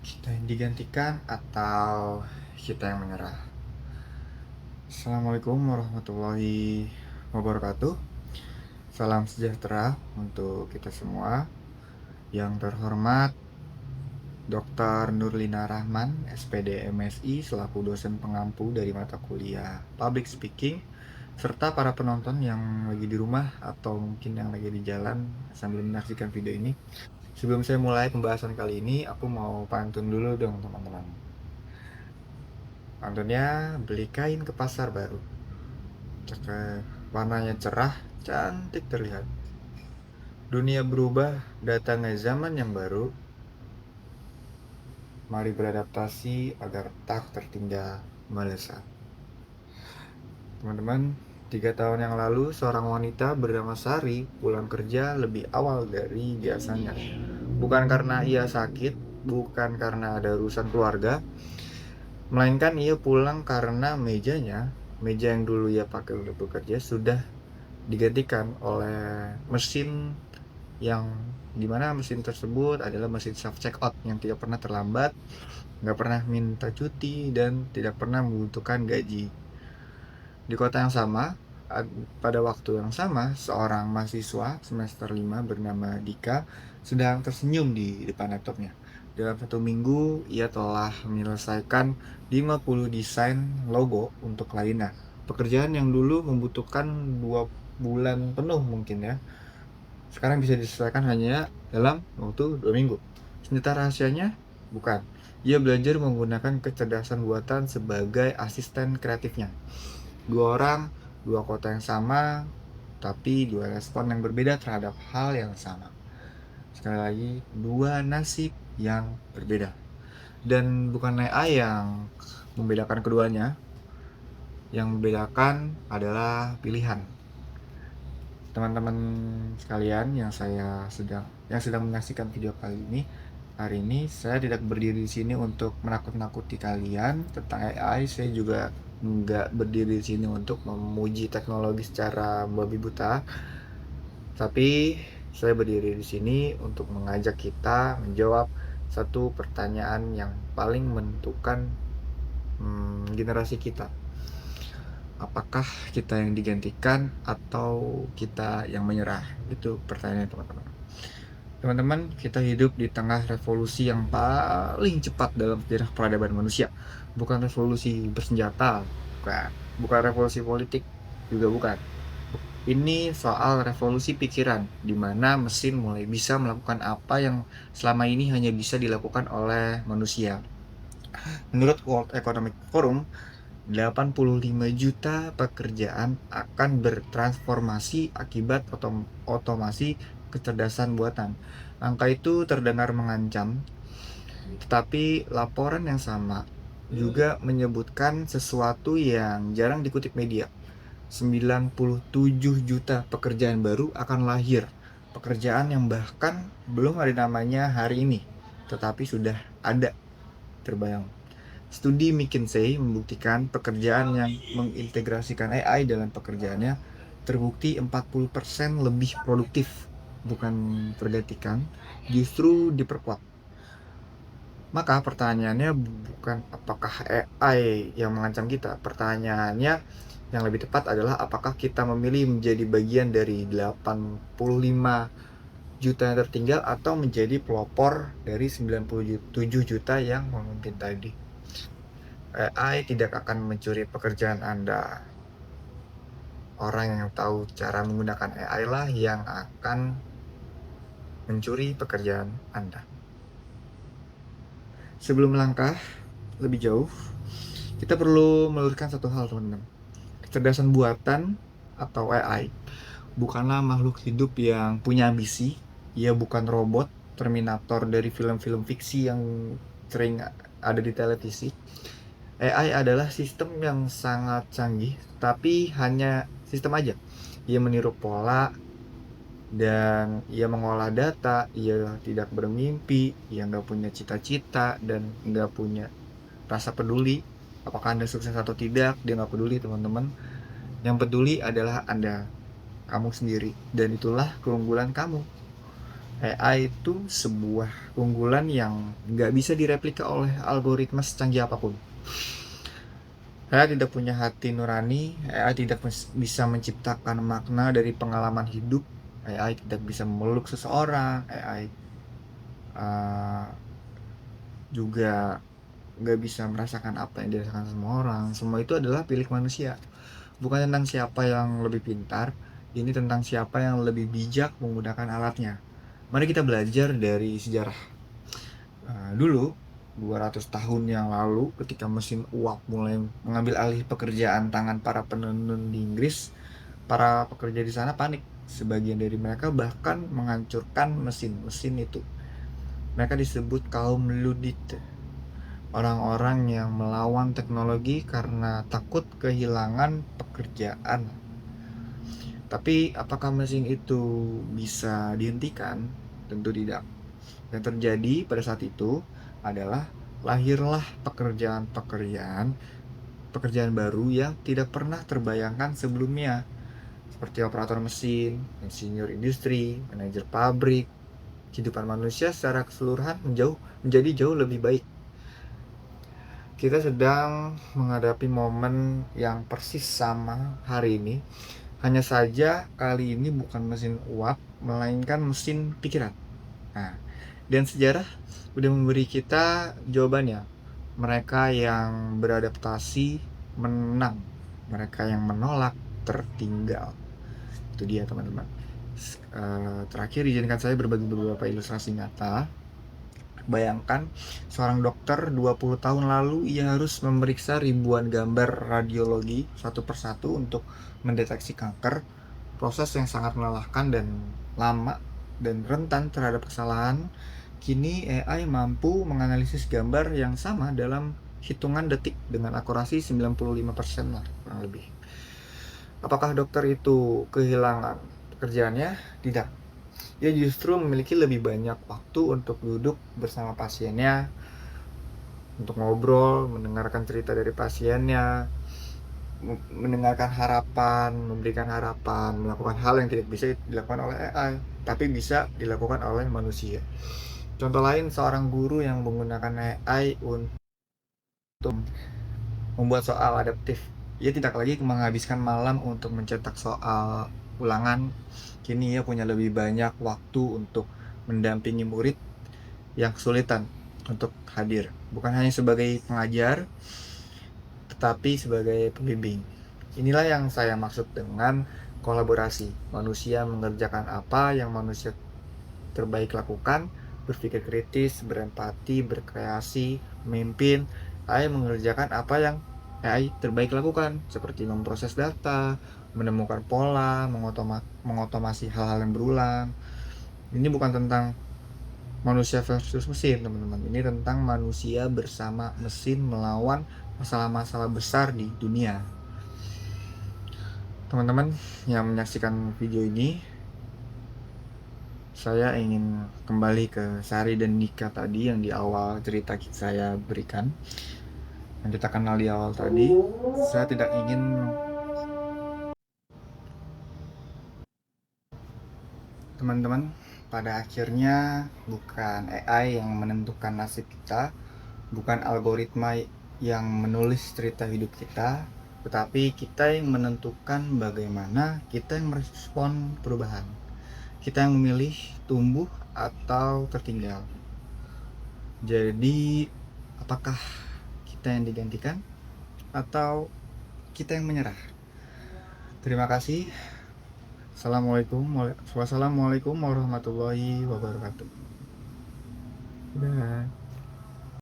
Kita yang digantikan atau kita yang menyerah? Assalamualaikum warahmatullahi wabarakatuh. Salam sejahtera untuk kita semua. Yang terhormat Dr. Nurlina Rahman, SPD MSI, selaku dosen pengampu dari mata kuliah Public Speaking, serta para penonton yang lagi di rumah atau mungkin yang lagi di jalan sambil menyaksikan video ini. Sebelum saya mulai pembahasan kali ini, aku mau pantun dulu dong teman-teman. Pantunnya, beli kain ke pasar baru. Warnanya cerah, cantik terlihat. Dunia berubah, datangnya zaman yang baru. Mari beradaptasi agar tak tertinggal melesat. Teman-teman, 3 tahun yang lalu seorang wanita bernama Sari pulang kerja lebih awal dari biasanya. Bukan karena ia sakit, bukan karena ada urusan keluarga, melainkan ia pulang karena meja yang dulu ia pakai untuk bekerja sudah digantikan oleh mesin yang dimana mesin tersebut adalah mesin self checkout yang tidak pernah terlambat, nggak pernah minta cuti, dan tidak pernah membutuhkan gaji. Di kota yang sama, pada waktu yang sama, seorang mahasiswa semester 5 bernama Dika sedang tersenyum di depan laptopnya. Dalam 1 minggu, ia telah menyelesaikan 50 desain logo untuk kliennya. Pekerjaan yang dulu membutuhkan 2 bulan penuh mungkin ya, sekarang bisa diselesaikan hanya dalam waktu 2 minggu. Senjata rahasianya? Bukan. Ia belajar menggunakan kecerdasan buatan sebagai asisten kreatifnya. 2 orang, 2 kota yang sama, tapi 2 respon yang berbeda terhadap hal yang sama. Sekali lagi, 2 nasib yang berbeda. Dan bukan AI yang membedakan keduanya, yang membedakan adalah pilihan. Teman-teman sekalian yang sedang menyaksikan video kali ini, hari ini saya tidak berdiri di sini untuk menakut-nakuti kalian tentang AI. Saya juga nggak berdiri di sini untuk memuji teknologi secara babi buta, tapi saya berdiri di sini untuk mengajak kita menjawab satu pertanyaan yang paling menentukan generasi kita. Apakah kita yang digantikan atau kita yang menyerah? Itu pertanyaan teman-teman. Teman-teman, kita hidup di tengah revolusi yang paling cepat dalam sejarah peradaban manusia. Bukan revolusi bersenjata, bukan revolusi politik, juga bukan. Ini soal revolusi pikiran, di mana mesin mulai bisa melakukan apa yang selama ini hanya bisa dilakukan oleh manusia. Menurut World Economic Forum, 85 juta pekerjaan akan bertransformasi akibat otomasi kecerdasan buatan. Angka itu terdengar mengancam, tetapi laporan yang sama juga menyebutkan sesuatu yang jarang dikutip media. 97 juta pekerjaan baru akan lahir. Pekerjaan yang bahkan belum ada namanya hari ini, tetapi sudah ada terbayang. Studi McKinsey membuktikan pekerjaan yang mengintegrasikan AI dalam pekerjaannya terbukti 40% lebih produktif, bukan tergantikan, justru diperkuat. Maka pertanyaannya bukan apakah AI yang mengancam kita. Pertanyaannya yang lebih tepat adalah apakah kita memilih menjadi bagian dari 85 juta yang tertinggal atau menjadi pelopor dari 97 juta yang memimpin tadi. AI tidak akan mencuri pekerjaan Anda. Orang yang tahu cara menggunakan AI lah yang akan mencuri pekerjaan Anda. Sebelum melangkah lebih jauh, kita perlu meluruskan satu hal, teman-teman. Kecerdasan buatan atau AI bukanlah makhluk hidup yang punya ambisi. Ia bukan robot Terminator dari film-film fiksi yang sering ada di televisi. AI adalah sistem yang sangat canggih, tapi hanya sistem aja. Ia meniru pola dan ia mengolah data. Ia tidak bermimpi, ia nggak punya cita-cita dan nggak punya rasa peduli. Apakah Anda sukses atau tidak, dia nggak peduli, teman-teman. Yang peduli adalah Anda, kamu sendiri, dan itulah keunggulan kamu. AI itu sebuah keunggulan yang nggak bisa direplika oleh algoritma secanggih apapun. AI tidak punya hati nurani, AI tidak bisa menciptakan makna dari pengalaman hidup, AI tidak bisa memeluk seseorang, AI juga nggak bisa merasakan apa yang dirasakan semua orang. Semua itu adalah pilih manusia. Bukan tentang siapa yang lebih pintar, ini tentang siapa yang lebih bijak menggunakan alatnya. Mari kita belajar dari sejarah. Dulu, 200 tahun yang lalu, ketika mesin uap mulai mengambil alih pekerjaan tangan para penenun di Inggris, para pekerja di sana panik. Sebagian dari mereka bahkan menghancurkan mesin-mesin itu. Mereka disebut kaum Luddite, orang-orang yang melawan teknologi karena takut kehilangan pekerjaan. Tapi apakah mesin itu bisa dihentikan? Tentu tidak. Yang terjadi pada saat itu adalah lahirlah pekerjaan baru yang tidak pernah terbayangkan sebelumnya, seperti operator mesin, insinyur industri, manajer pabrik. Kehidupan manusia secara keseluruhan menjadi jauh lebih baik. Kita sedang menghadapi momen yang persis sama hari ini. Hanya saja kali ini bukan mesin uap, melainkan mesin pikiran. Nah, dan sejarah udah memberi kita jawabannya. Mereka yang beradaptasi menang, mereka yang menolak tertinggal. Itu dia teman-teman. Terakhir izinkan saya berbagi beberapa ilustrasi nyata. Bayangkan seorang dokter 20 tahun lalu ia harus memeriksa ribuan gambar radiologi satu persatu untuk mendeteksi kanker. Proses yang sangat melelahkan dan lama dan rentan terhadap kesalahan. Kini AI mampu menganalisis gambar yang sama dalam hitungan detik dengan akurasi 95% lah kurang lebih. Apakah dokter itu kehilangan pekerjaannya? Tidak. Dia justru memiliki lebih banyak waktu untuk duduk bersama pasiennya, untuk ngobrol, mendengarkan cerita dari pasiennya, mendengarkan harapan, memberikan harapan, melakukan hal yang tidak bisa dilakukan oleh AI, tapi bisa dilakukan oleh manusia. Contoh lain, seorang guru yang menggunakan AI untuk membuat soal adaptif. Ia tidak lagi menghabiskan malam untuk mencetak soal ulangan. Kini ia punya lebih banyak waktu untuk mendampingi murid yang kesulitan untuk hadir. Bukan hanya sebagai pengajar, tetapi sebagai pembimbing. Inilah yang saya maksud dengan kolaborasi. Manusia mengerjakan apa yang manusia terbaik lakukan, berpikir kritis, berempati, berkreasi, memimpin. AI mengerjakan apa yang AI terbaik lakukan, seperti memproses data, menemukan pola, mengotomasi hal-hal yang berulang. Ini bukan tentang manusia versus mesin, teman-teman. Ini tentang manusia bersama mesin melawan masalah-masalah besar di dunia. Teman-teman yang menyaksikan video ini, saya ingin kembali ke Sari dan Nika tadi yang di awal cerita saya berikan, yang kita kenal di awal tadi. Saya tidak ingin, teman-teman, pada akhirnya bukan AI yang menentukan nasib kita, bukan algoritma yang menulis cerita hidup kita, tetapi kita yang menentukan bagaimana kita yang merespon perubahan. Kita yang memilih tumbuh atau tertinggal. Jadi, apakah kita yang digantikan atau kita yang menyerah? Terima kasih. Wassalamualaikum warahmatullahi wabarakatuh. Udah.